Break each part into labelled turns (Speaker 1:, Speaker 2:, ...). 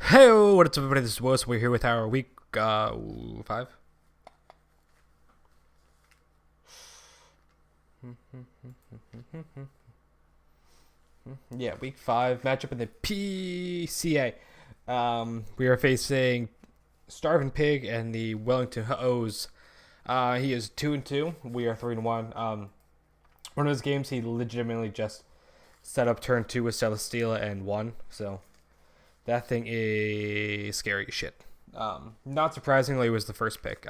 Speaker 1: Hey, what's up, everybody? This is Willis. We're here with our week 5. Yeah, week 5 matchup in the PCA. We are facing Starving Pig and the Wellington O's. He is 2-2. We are 3-1. One of those games he legitimately just set up turn 2 with Celesteela and won. So that thing is scary as shit. Not surprisingly, it was the first pick.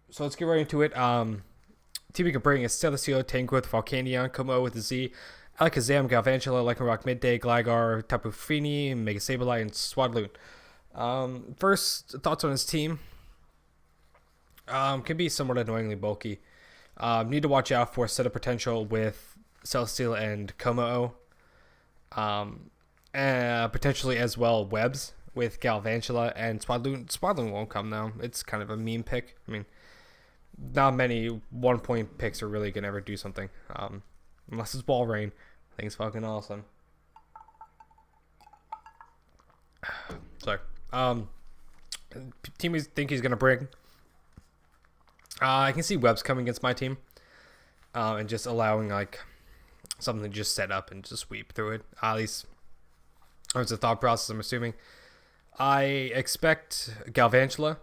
Speaker 1: So let's get right into it. Team we can bring is Celestial, Tangrowth, Volcanion, Como with a Z, Alakazam, Galvantula, Lycanroc, Midday, Gligar, Tapu Fini, Mega Sableye, and Swadloon. First, thoughts on his team. Can be somewhat annoyingly bulky. Need to watch out for setup potential with Celesteal and Como. Potentially as well webs with Galvantula and Swadloon. Swadloon won't come though. It's kind of a meme pick. I mean, not many 1 point picks are really gonna ever do something. Unless it's Ball Rain. I think it's fucking awesome. Sorry. Team we think he's gonna bring. I can see webs coming against my team. And just allowing like something to just set up and just sweep through it. At least it's a thought process, I'm assuming. I expect Galvantula,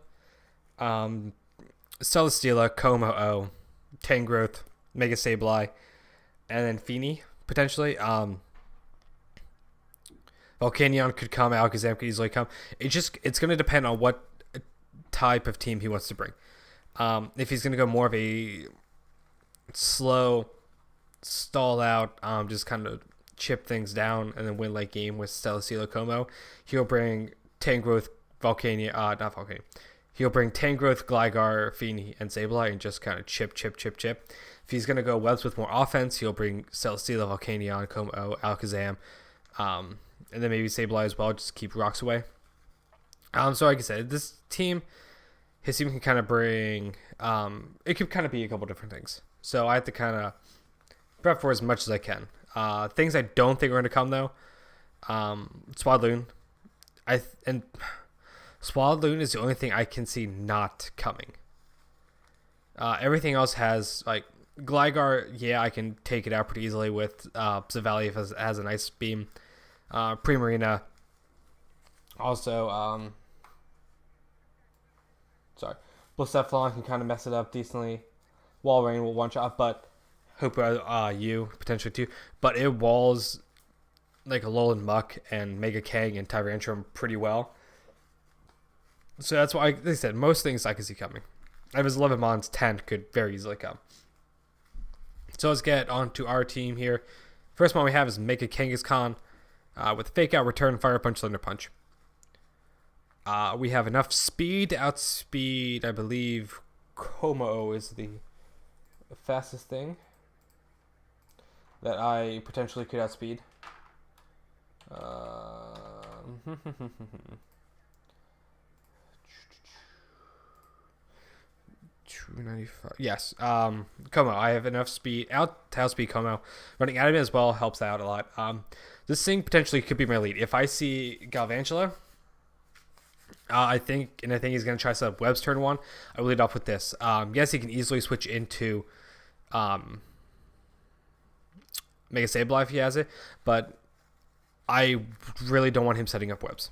Speaker 1: Celesteela, Como, Tangrowth, Mega Sableye, and then Fini, potentially. Volcanion could come, Alakazam could easily come. It's going to depend on what type of team he wants to bring. If he's going to go more of a slow, stall out, just kind of chip things down and then win late game with Celesteela Como, he'll bring Tangrowth, not Volcanion. He'll bring Tangrowth, Gligar, Fini, and Sableye and just kind of chip. If he's going to go webs with more offense, he'll bring Celesteela, Volcanion, Como, Alakazam, and then maybe Sableye as well, just keep rocks away. So like I said, his team can kind of bring, it could kind of be a couple different things. So I have to kind of prep for as much as I can. Things I don't think are going to come though, Swadloon. Swadloon is the only thing I can see not coming. Everything else has like Gligar. Yeah, I can take it out pretty easily with Zavali if it has a nice beam. Primarina. Also, sorry, Blacephalon can kind of mess it up decently. Walrein will one shot, but hope you potentially too. But it walls like a Alolan Muck and Mega Kang and Tyrantrum pretty well. So that's why, like I said, most things I can see coming. If his 11 Mons, 10 could very easily come. So let's get on to our team here. First one we have is Mega Kangaskhan with Fake Out, Return, Fire Punch, Thunder Punch. We have enough speed to outspeed, I believe, Como is the fastest thing that I potentially could outspeed. 295. Yes. Como. I have enough speed. To outspeed Como. Running out of it as well helps out a lot. This thing potentially could be my lead. If I see Galvantula, I think he's going to try to set up Web's turn 1. I will lead off with this. Yes, he can easily switch into Mega Sableye if he has it, but I really don't want him setting up Webs.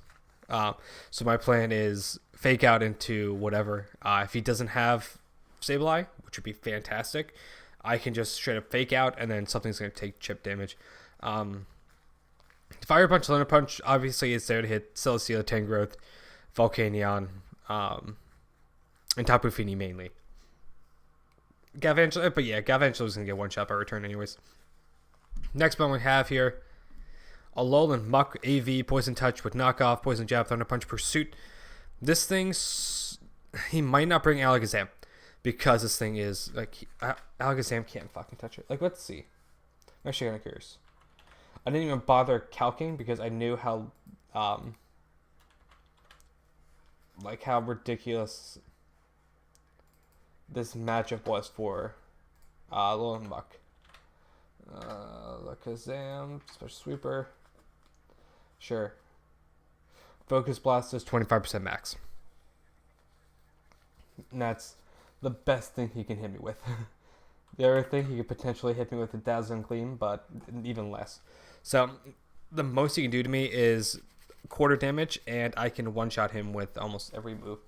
Speaker 1: So my plan is Fake Out into whatever. If he doesn't have Sableye, which would be fantastic, I can just straight up Fake Out and then something's going to take chip damage. Fire Punch, Thunder Punch, obviously it's there to hit Celesteela, Tangrowth, Volcanion, and Tapu Fini mainly. Galvantula, but yeah, Galvantula is going to get one shot by return anyways. Next one we have here, Alolan Muck, AV, Poison Touch with Knockoff, Poison Jab, Thunder Punch, Pursuit. This thing, he might not bring Alakazam because this thing is, like, Alakazam can't fucking touch it. Like, let's see. I'm actually kind of curious. I didn't even bother calcing because I knew how, how ridiculous this matchup was for Alolan Muck. Alakazam, Special Sweeper. Sure. Focus Blast is 25% max. And that's the best thing he can hit me with. The other thing he could potentially hit me with a Dazzling Gleam, but even less. So the most he can do to me is quarter damage, and I can one-shot him with almost every move.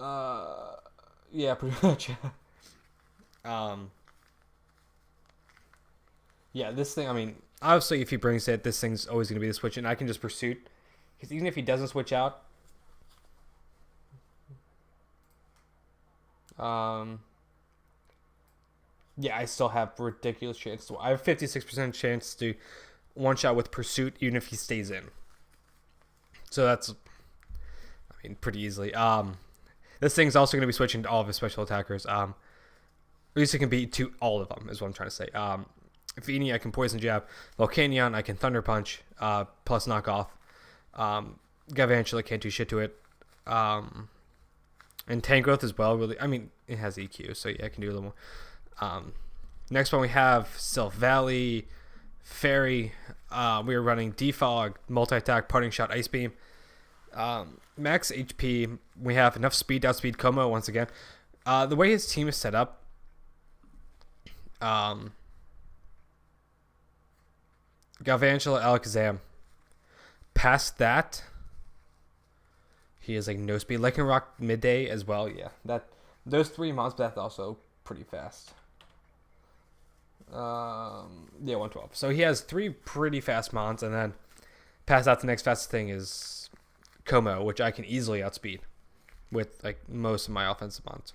Speaker 1: Yeah, pretty much. Yeah, this thing, I mean, obviously if he brings it, this thing's always going to be the switch, and I can just Pursuit. Because even if he doesn't switch out, yeah, I still have ridiculous chance. I have 56% chance to one-shot with Pursuit, even if he stays in. So that's, I mean, pretty easily. This thing's also going to be switching to all of his special attackers. At least it can be to all of them, is what I'm trying to say. Feeny, I can Poison Jab. Volcanion, I can Thunder Punch, plus knock off. Galvantula can't do shit to it. And Tank Growth as well, really. I mean, it has EQ, so yeah, I can do a little more. Next one we have Sylph Valley, Fairy. We are running Defog, Multi-Attack, Parting Shot, Ice Beam. Max HP. We have enough speed, outspeed Como once again. The way his team is set up, Galvantula, Alakazam. Past that, he is like no speed. Lycanroc Midday as well. Yeah, those three mons, but that's also pretty fast. Yeah, 112. So he has three pretty fast mons, and then past that, the next fastest thing is Como, which I can easily outspeed with like most of my offensive mons.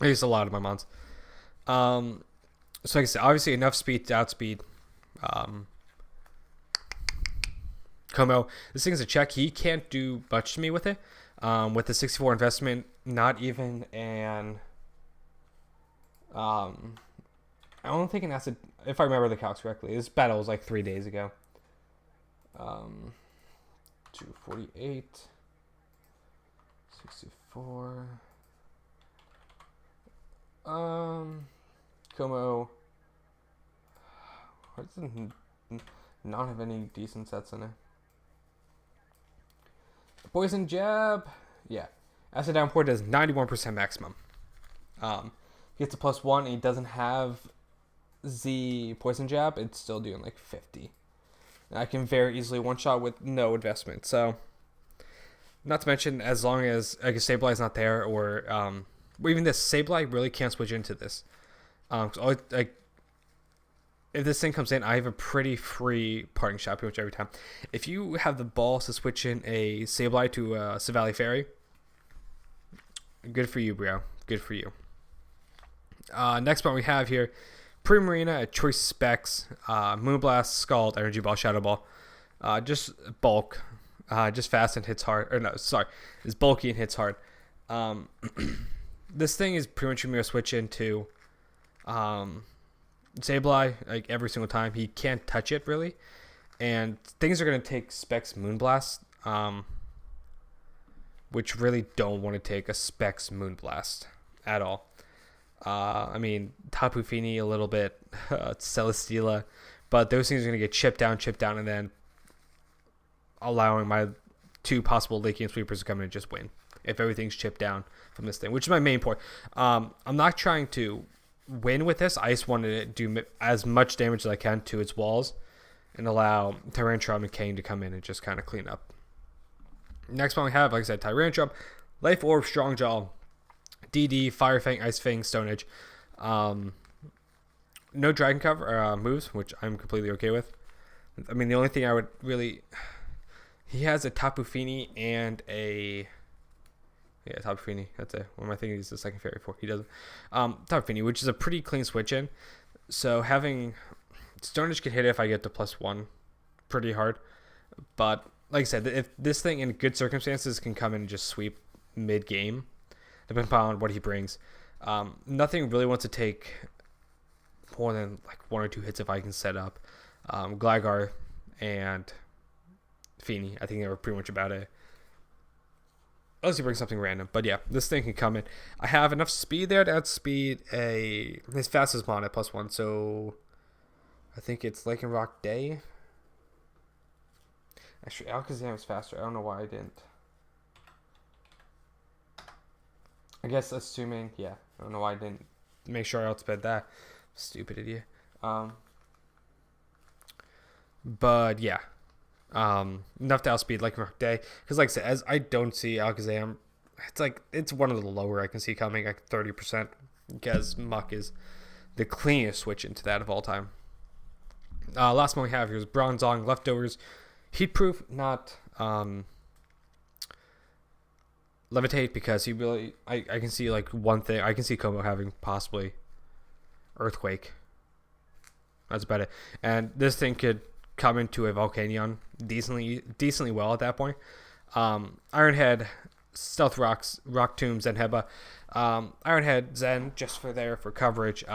Speaker 1: At least a lot of my mons. So like I said, obviously enough speed to outspeed Como. This thing is a check. He can't do much to me with it. With the 64 investment, not even an I don't think an acid, if I remember the calcs correctly. This battle was like 3 days ago. 248, 64. Como. Why does it not have any decent sets in it? Poison Jab. Yeah. Acid Downpour does 91% maximum. He gets a +1 and he doesn't have the Poison Jab. It's still doing like 50. And I can very easily one-shot with no investment. So, not to mention, as long as like, a Sableye not there, or even this, Sableye really can't switch into this. Like, if this thing comes in, I have a pretty free Parting Shot pretty much every time. If you have the balls to switch in a Sableye to a Savali Fairy, good for you, bro. Good for you. Next one we have here, Primarina at Choice Specs, Moonblast, Scald, Energy Ball, Shadow Ball. Just bulk, just fast and hits hard. Or no, sorry, it's bulky and hits hard. This thing is pretty much going to switch into Sableye like every single time. He can't touch it really, and things are going to take Specs Moonblast, which really don't want to take a Specs Moonblast at all. I mean, Tapu Fini a little bit, Celesteela, but those things are going to get chipped down, and then allowing my two possible late game sweepers to come in and just win if everything's chipped down from this thing, which is my main point. I'm not trying to win with this. I just wanted to do as much damage as I can to its walls and allow Tyrantrum and Kane to come in and just kind of clean up. Next one we have, like I said, Tyrantrum, Life Orb, Strong Jaw, DD, Fire Fang, Ice Fang, Stone Edge. No Dragon Cover moves, which I'm completely okay with. I mean, the only thing I would really... He has a Tapu Fini and a... Yeah, Tapu Fini. That's it. What am I thinking? He's the second fairy for? He doesn't. Tapu Fini, which is a pretty clean switch in. So having... Stone Edge can hit it if I get the +1 pretty hard. But, like I said, if this thing in good circumstances can come in and just sweep mid-game, depending upon what he brings. Nothing really wants to take more than like 1 or 2 hits if I can set up. Gligar and Fini, I think they were pretty much about it. Unless he brings something random. But yeah, this thing can come in. I have enough speed there to outspeed his fastest mon at +1. So I think it's Lycanroc Day. Actually, Alakazam is faster. I don't know why I didn't. I guess assuming, yeah. I don't know why I didn't make sure I outsped that. Stupid idiot. But yeah. Enough to outspeed like Day. Because like I said, as I don't see Alakazam, it's one of the lower I can see coming, like 30%. Because Muck is the cleanest switch into that of all time. Last one we have here is Bronzong Leftovers. Heat proof, not levitate, because he really I can see like one thing. I can see Como having possibly Earthquake. That's about it. And this thing could come into a Volcanion decently well at that point. Iron Head, Stealth Rocks, Rock Tomb, Zen Heba. Iron Head, Zen, just for coverage.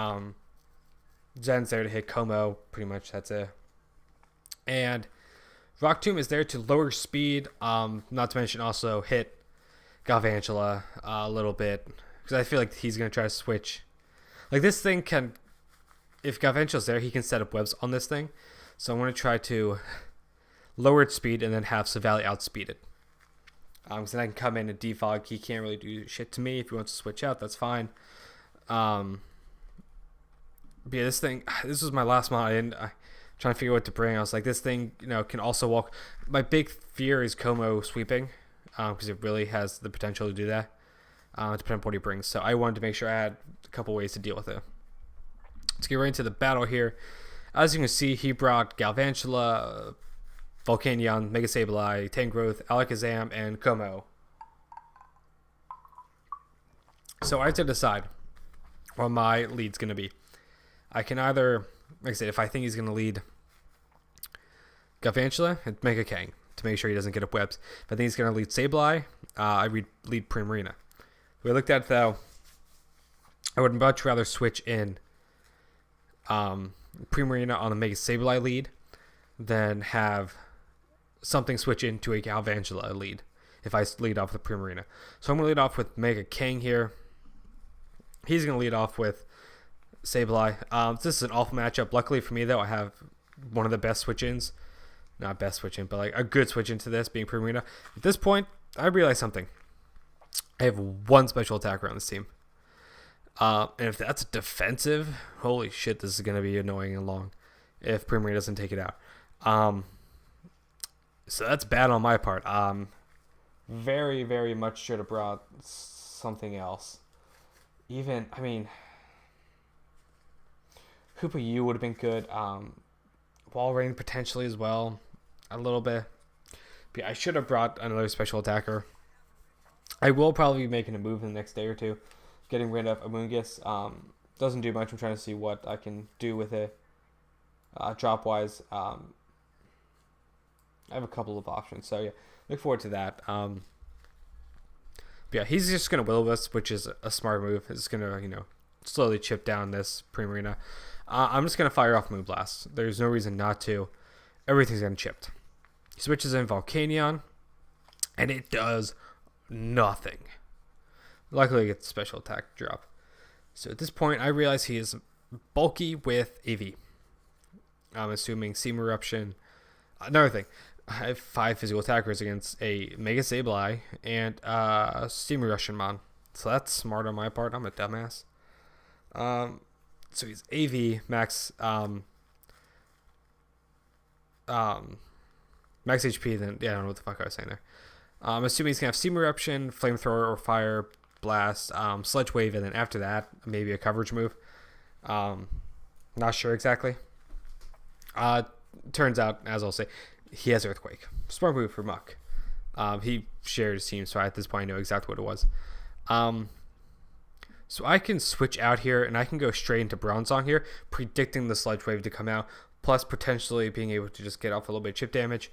Speaker 1: Zen's there to hit Como, pretty much, that's it. And Rock Tomb is there to lower speed, not to mention also hit Galvantula a little bit, because I feel like he's going to try to switch. Like, this thing can, if Galvantula's there, he can set up webs on this thing. So I'm going to try to lower its speed and then have Savali outspeed it. So then I can come in and defog. He can't really do shit to me. If he wants to switch out, that's fine. But yeah, this was my last mod. I'm trying to figure out what to bring. I was like, this thing, can also walk. My big fear is Como sweeping, because it really has the potential to do that. Depending on what he brings. So I wanted to make sure I had a couple ways to deal with it. Let's get right into the battle here. As you can see, he brought Galvantula, Volcanion, Mega Sableye, Tangrowth, Alakazam, and Como. So I have to decide what my lead's going to be. I can either, like I said, if I think he's going to lead Galvantula and Mega Kang to make sure he doesn't get up webs. If I think he's going to lead Sableye, I lead Primarina. We looked at it, though. I would much rather switch in Primarina on the Mega Sableye lead than have something switch into a Galvantula lead if I lead off with Primarina. So I'm going to lead off with Mega King here. He's going to lead off with Sableye. This is an awful matchup. Luckily for me, though, I have one of the best switch-ins. Not best switch-in, but like a good switch into this, being Primarina. At this point, I realize something. I have one special attacker on this team. And if that's defensive, holy shit, this is going to be annoying and long if Primarina doesn't take it out. So that's bad on my part. Very, very much should have brought something else. Even, Hoopa U would have been good. Wall Rain potentially as well, a little bit. But yeah, I should have brought another special attacker. I will probably be making a move in the next day or two, getting rid of Amoonguss. Doesn't do much. I'm trying to see what I can do with it. Drop wise, I have a couple of options. So yeah, look forward to that. But yeah, he's just gonna Will-O-Wisp, which is a smart move. It's gonna slowly chip down this Primarina. I'm just gonna fire off Moonblast. There's no reason not to. Everything's getting chipped. He switches in Volcanion, and it does nothing. Luckily, I get the special attack drop. So at this point, I realize he is bulky with AV. I'm assuming Seam Eruption. Another thing, I have 5 physical attackers against a Mega Sableye and Steam Eruption Mon. So that's smart on my part. I'm a dumbass. So he's AV max max HP. Then yeah, I don't know what the fuck I was saying there. I'm assuming he's gonna have Steam Eruption, Flamethrower, or Fire Blast, Sledge Wave, and then after that maybe a coverage move. Not sure exactly. Turns out, as I'll say, he has Earthquake. Smart move for Muck. He shared his team, so at this point I know exactly what it was. So I can switch out here, and I can go straight into Bronzong here, predicting the Sludge Wave to come out, plus potentially being able to just get off a little bit of chip damage.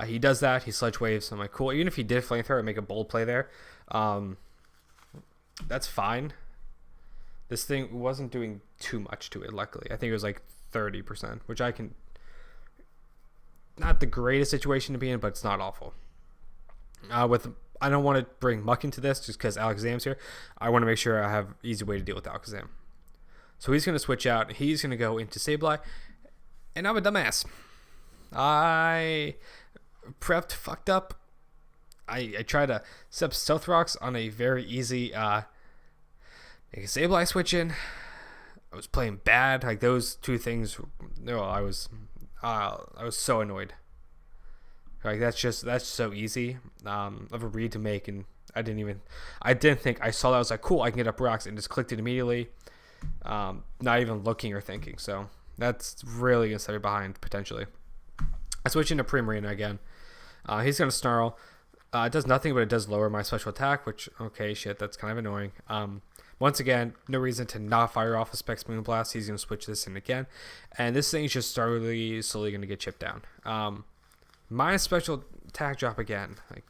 Speaker 1: He does that. He Sludge Waves, so I'm like, cool. Even if he did Flamethrower and make a bold play there, that's fine. This thing wasn't doing too much to it, luckily. I think it was like 30%, which I can... Not the greatest situation to be in, but it's not awful. I don't want to bring Muck into this just because Alakazam's here. I want to make sure I have an easy way to deal with Alakazam. So he's going to switch out. He's going to go into Sableye. And I'm a dumbass. prepped fucked up. I tried to set up stealth rocks on a very easy stabilize switch in. I was playing bad. Like those two things. No, I was so annoyed. Like that's so easy of a read to make, and I didn't think. I saw that, I was like, cool, I can get up rocks, and just clicked it immediately, not even looking or thinking. So that's really gonna set me behind potentially. I switch into Pre-Marina again. He's gonna snarl. It does nothing, but it does lower my special attack, which okay, shit, that's kind of annoying. Once again, no reason to not fire off a Specs Moonblast. He's gonna switch this in again, and this thing's just slowly gonna get chipped down. My special attack drop again. Like,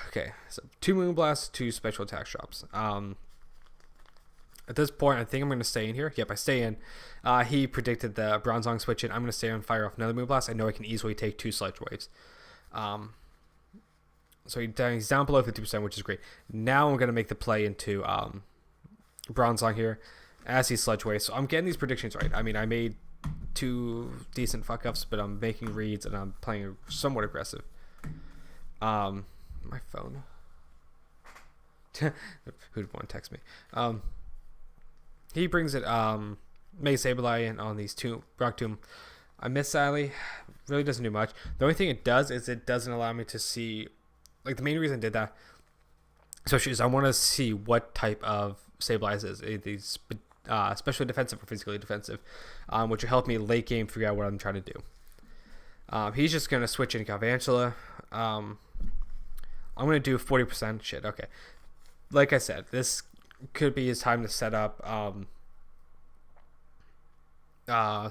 Speaker 1: okay, so 2 Moonblasts, 2 special attack drops. At this point, I think I'm going to stay in here. Yep, I stay in. He predicted the Bronzong switch in. I'm going to stay and fire off another Moonblast. I know I can easily take 2 Sludge Waves. So he's down below 50%, which is great. Now I'm going to make the play into Bronzong here as he Sludge Waves. So I'm getting these predictions right. I mean, I made 2 decent fuck ups, but I'm making reads and I'm playing somewhat aggressive. My phone. Who'd want to text me? He brings it. Mega Sableye in on these 2 Rock Tomb. I miss Sally. Really doesn't do much. The only thing it does is it doesn't allow me to see. Like the main reason I did that, especially, is I want to see what type of Sableye is. These especially defensive or physically defensive, which will help me late game figure out what I'm trying to do. He's just going to switch in Galvantula. I'm going to do 40% shit. Okay. Like I said, this could be his time to set up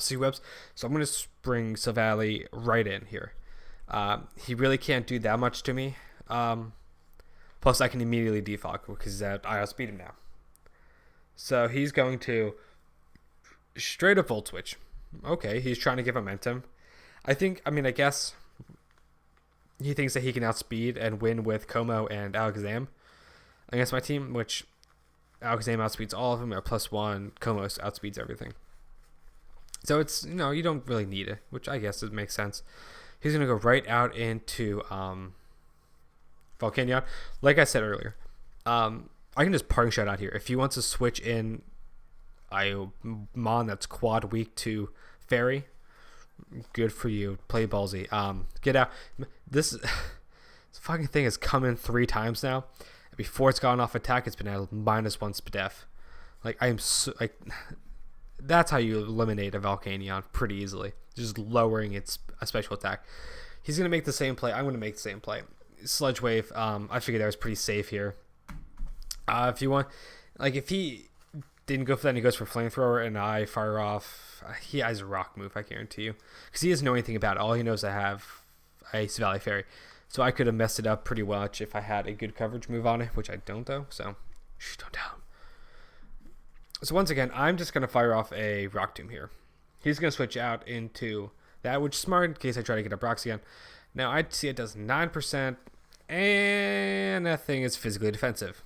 Speaker 1: Sea Webs. So I'm going to bring Silvally right in here. He really can't do that much to me. Plus, I can immediately defog because I outspeed him now. So he's going to straight up Volt Switch. Okay, he's trying to give momentum. I guess he thinks that he can outspeed and win with Como and Alakazam against my team, which Alakazam outspeeds all of them at +1. Como outspeeds everything. So it's, you don't really need it, which I guess it makes sense. He's going to go right out into Volcanion. Like I said earlier, I can just parting shot out here. If he wants to switch in Mon that's quad weak to Fairy, good for you. Play ballsy. Get out. This fucking thing has come in 3 times now. Before it's gone off attack, it's been at -1 SPDEF. Like, I am so, like, that's how you eliminate a Volcanion pretty easily. Just lowering its special attack. He's going to make the same play. I'm going to make the same play. Sludge Wave. I figured that was pretty safe here. If you want, like, if he didn't go for that and he goes for Flamethrower and I fire off, he has a Rock move, I guarantee you. Because he doesn't know anything about it. All he knows is I have a Valley Fairy. So I could have messed it up pretty well if I had a good coverage move on it, which I don't, though. So, don't tell him. So once again, I'm just going to fire off a Rock Tomb here. He's going to switch out into that, which is smart in case I try to get up rocks again. Now, I'd see it does 9%, and that thing is physically defensive.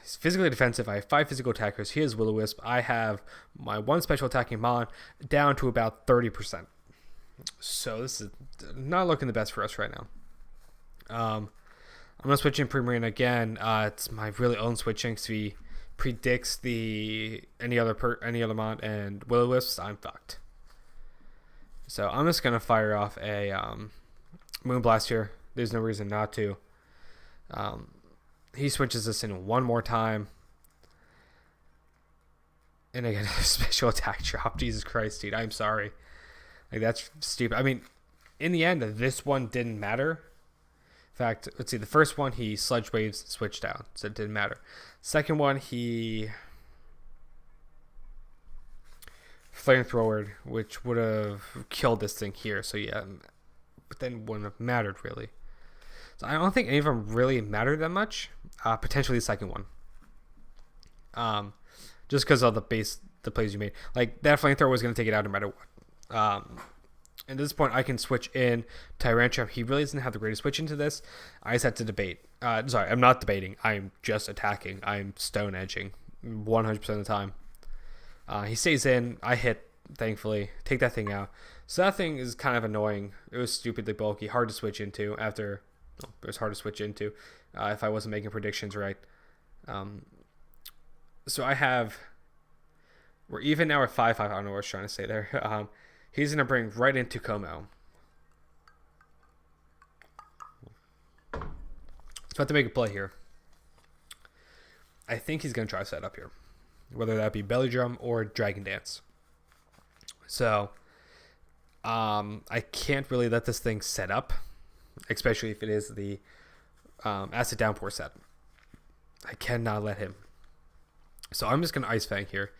Speaker 1: He's physically defensive. I have 5 physical attackers. He has Will-O-Wisp. I have my 1 special attacking Mon down to about 30%. So this is not looking the best for us right now. I'm going to switch in Pre-Marina again. It's my really own switching because he predicts any other Mon and Will-O-Wisps. I'm fucked. So I'm just going to fire off a Moonblast here. There's no reason not to. He switches this in 1 more time. And again, a special attack drop. Jesus Christ, dude. I'm sorry. Like, that's stupid. I mean, in the end, this one didn't matter. In fact, let's see. The first one, he Sludge Waves switched out, so it didn't matter. Second one, he Flamethrower, which would have killed this thing here. So, yeah. But then wouldn't have mattered, really. So I don't think any of them really mattered that much. Potentially the second one. Just because of the plays you made. Like, that Flamethrower was going to take it out no matter what. At this point, I can switch in Tyrantrum. He really doesn't have the greatest switch into this. I just had to debate. Sorry, I'm not debating. I'm just attacking. I'm stone edging 100% of the time. He stays in. I hit thankfully. Take that thing out. So that thing is kind of annoying. It was stupidly bulky, hard to switch into after. Well, it was hard to switch into if I wasn't making predictions right. So I have. We're even now at 5-5. I don't know what I was trying to say there. He's going to bring right into Como. So I have to make a play here. I think he's going to try to set up here, whether that be Belly Drum or Dragon Dance. So I can't really let this thing set up, especially if it is the Acid Downpour set. I cannot let him. So I'm just going to Ice Fang here.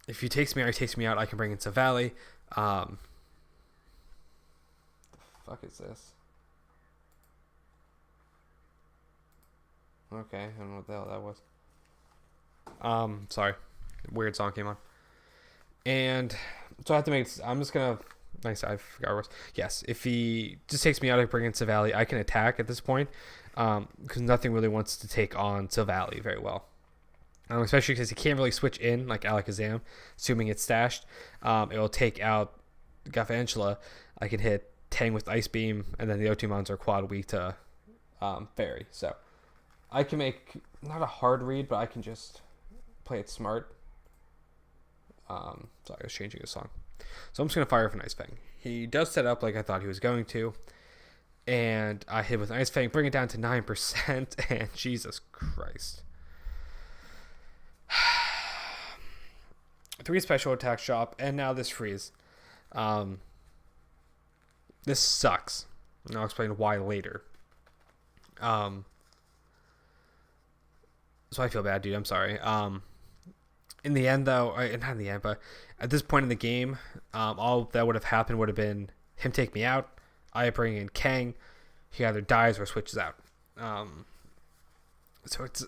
Speaker 1: If he takes me out, he takes me out. I can bring in Savali. The fuck is this? Okay, I don't know what the hell that was. Sorry. Weird song came on. And so I have to make. I'm just gonna. Nice, I forgot what it was. Yes, if he just takes me out, I bring in Savali. I can attack at this point, because nothing really wants to take on Savali very well. Especially because he can't really switch in like Alakazam, assuming it's stashed. It will take out Galvantula. I can hit Tang with Ice Beam, and then the Otimons are quad weak to Fairy. So I can make not a hard read, but I can just play it smart. Sorry, I was changing a song. So I'm just going to fire with an Ice Fang. He does set up like I thought he was going to. And I hit with an Ice Fang, bring it down to 9%, and Jesus Christ. 3 special attack shop, and now this freeze. This sucks. And I'll explain why later. So I feel bad, dude. I'm sorry. In the end, though, not in the end, but at this point in the game, all that would have happened would have been him take me out. I bring in Kang. He either dies or switches out. So it's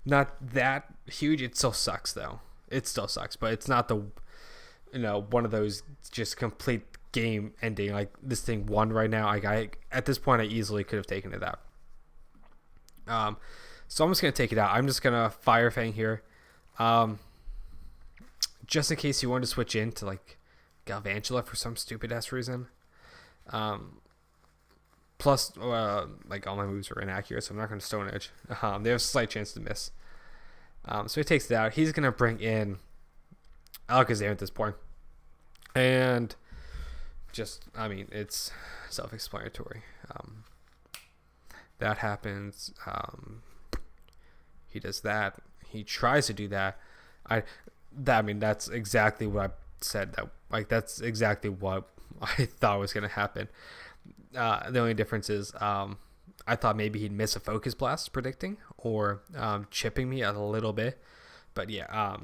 Speaker 1: not that huge. It still sucks, though. It still sucks, but it's not the, one of those just complete game ending. Like this thing won right now. At this point, I easily could have taken it out. So I'm just gonna take it out. I'm just gonna Fire Fang here, just in case you want to switch into like Galvantula for some stupid ass reason. Plus, like all my moves are inaccurate, so I'm not going to Stone Edge. They have a slight chance to miss. So he takes it out. He's going to bring in Alakazam at this point. And it's self-explanatory. That happens. He does that. He tries to do that. That's exactly what I said. That's exactly what I thought was going to happen. The only difference is I thought maybe he'd miss a Focus Blast predicting or chipping me a little bit. But yeah,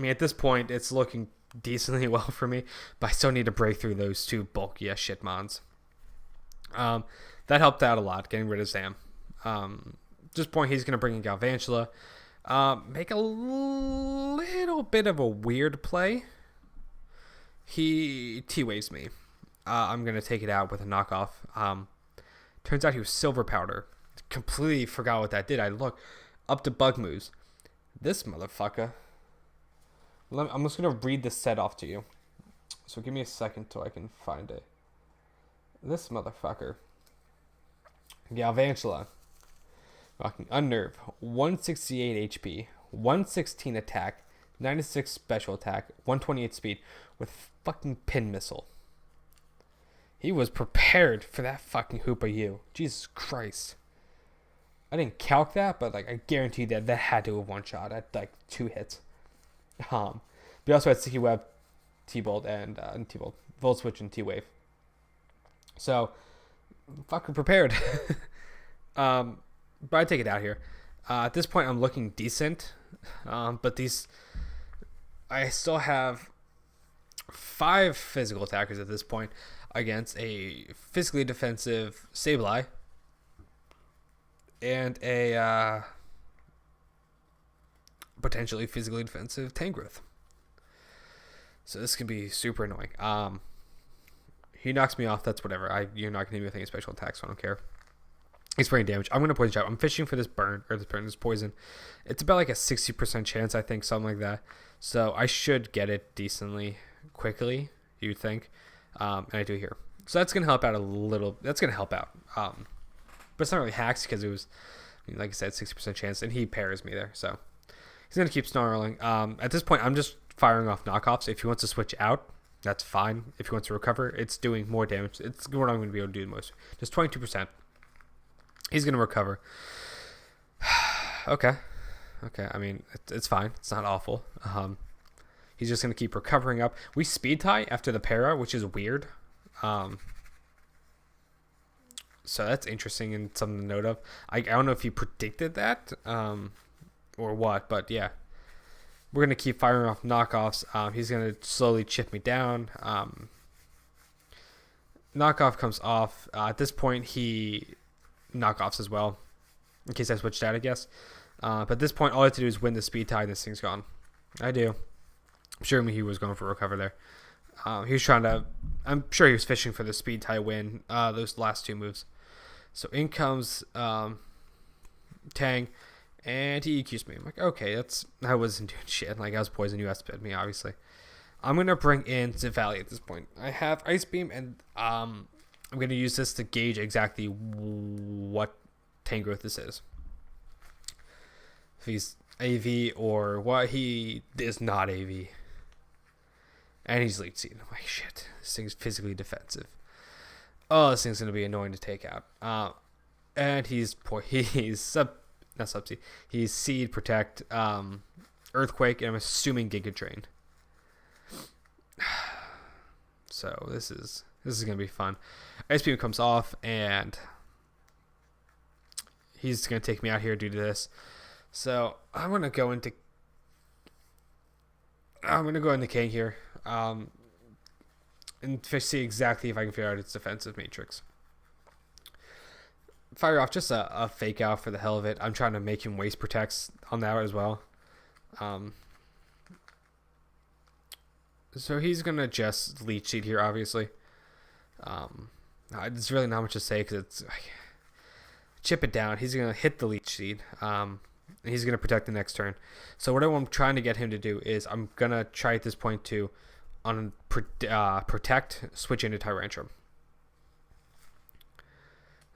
Speaker 1: at this point, it's looking decently well for me. But I still need to break through those 2 bulky ass shitmons. That helped out a lot, getting rid of Zam. At this point, he's going to bring in Galvantula. Make a little bit of a weird play. He T-Waves me. I'm going to take it out with a knockoff. Turns out he was Silver Powder. Completely forgot what that did. I look up to Bug Moves. This motherfucker. I'm just going to read this set off to you. So give me a second till I can find it. This motherfucker. Galvantula. Fucking Unnerve. 168 HP. 116 attack. 96 special attack. 128 speed. With fucking Pin Missile. He was prepared for that fucking Hoopa U. Jesus Christ. I didn't calc that, but I guarantee that had to have one shot at 2 hits. We also had Sticky Web, T-Bolt, and T-Bolt, Volt Switch, and T-Wave. So, fucking prepared. But I take it out here. At this point, I'm looking decent. But I still have 5 physical attackers at this point against a physically defensive Sableye and a potentially physically defensive Tangrowth. So this can be super annoying. He knocks me off. That's whatever. You're not going to do anything special attacks, so I don't care. He's spraying damage. I'm going to poison trap. I'm fishing for this this poison. It's about like a 60% chance, I think, something like that. So I should get it decently quickly, you'd think. And I do here. So that's going to help out a little. That's going to help out. But it's not really hacks because it was, like I said, 60% chance. And he pairs me there. So he's going to keep snarling. At this point, I'm just firing off knockoffs. If he wants to switch out, that's fine. If he wants to recover, it's doing more damage. It's what I'm going to be able to do the most. Just 22%. He's going to recover. Okay. I mean, it's fine. It's not awful. He's just going to keep recovering up. We speed tie after the para, which is weird. So that's interesting and something to note of. I don't know if he predicted that or what, but yeah. We're going to keep firing off knockoffs. He's going to slowly chip me down. Knockoff comes off. At this point, he knockoffs as well, in case I switched out, I guess. But at this point, all I have to do is win the speed tie, and this thing's gone. I do. I'm sure he was going for recover there. He was trying to. I'm sure he was fishing for the speed tie win. Those last two moves. So in comes Tang, and he EQs me. I'm like, okay, I wasn't doing shit. Like I was poisoned. You outsped me, obviously. I'm gonna bring in Zivali at this point. I have Ice Beam, and I'm going to use this to gauge exactly what Tang growth this is. If he's AV or what. He is not AV. And he's lead seed. I'm like, shit, this thing's physically defensive. Oh, this thing's going to be annoying to take out. And he's not subseed. He's seed, protect, earthquake, and I'm assuming Giga Drain. So this is going to be fun. Ice Beam comes off, and he's going to take me out here due to this. So I'm going to go into King here, and see exactly if I can figure out its defensive matrix. Fire off just a fake out for the hell of it. I'm trying to make him waste protects on that as well. So he's going to just leech seed here, obviously. There's really not much to say because it's chip it down. He's going to hit the leech seed. And he's going to protect the next turn. So what I'm trying to get him to do is I'm going to try at this point to protect, switch into Tyrantrum.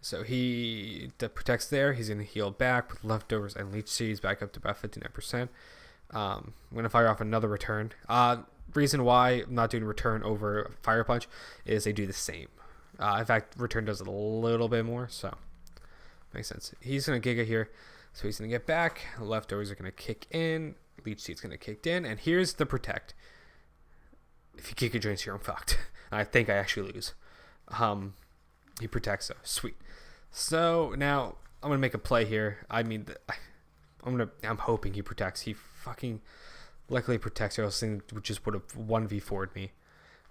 Speaker 1: So he protects there. He's going to heal back with leftovers and leech seeds back up to about 59%. I'm going to fire off another return. Reason why I'm not doing return over Fire Punch is they do the same. In fact, return does it a little bit more, so makes sense. He's going to Giga here, so he's going to get back. Leftovers are going to kick in. Leech Seed's going to kick in, and here's the protect. If he Giga Drains here, I'm fucked. I think I actually lose. He protects, though. Sweet. So now I'm going to make a play here. I mean, I'm hoping he protects. He fucking luckily protects, or else thing just would have 1v4'd me.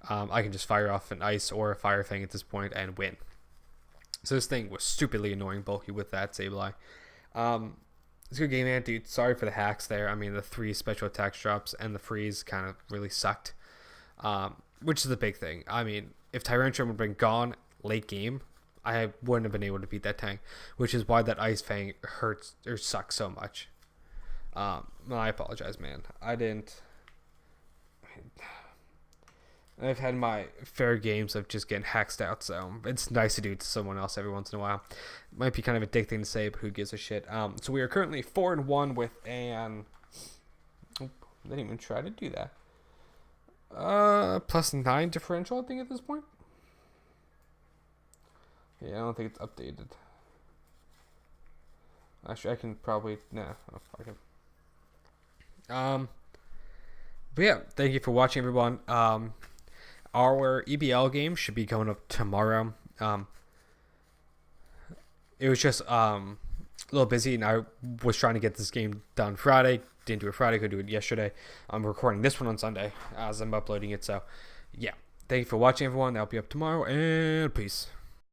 Speaker 1: I can just fire off an ice or a fire thing at this point and win. So this thing was stupidly annoying, bulky with that Sableye. It's a good game, man, dude. Sorry for the hacks there. I mean, the 3 special attacks drops and the freeze kind of really sucked, which is the big thing. I mean, if Tyrantrum would have been gone late game, I wouldn't have been able to beat that tank, which is why that Ice Fang hurts or sucks so much. I apologize, man. I've had my fair games of just getting hacked out, so it's nice to do it to someone else every once in a while. Might be kind of a dick thing to say, but who gives a shit? So we are currently 4-1 with an. Oh, I didn't even try to do that. +9 differential, I think, at this point. Yeah, I don't think it's updated. Actually, I can probably oh, fuck it. But yeah, thank you for watching, everyone. Our EBL game should be going up tomorrow. It was just a little busy, and I was trying to get this game done Friday. Didn't do it Friday, could do it yesterday. I'm recording this one on Sunday as I'm uploading it. So yeah, thank you for watching, everyone. That'll be up tomorrow, and peace.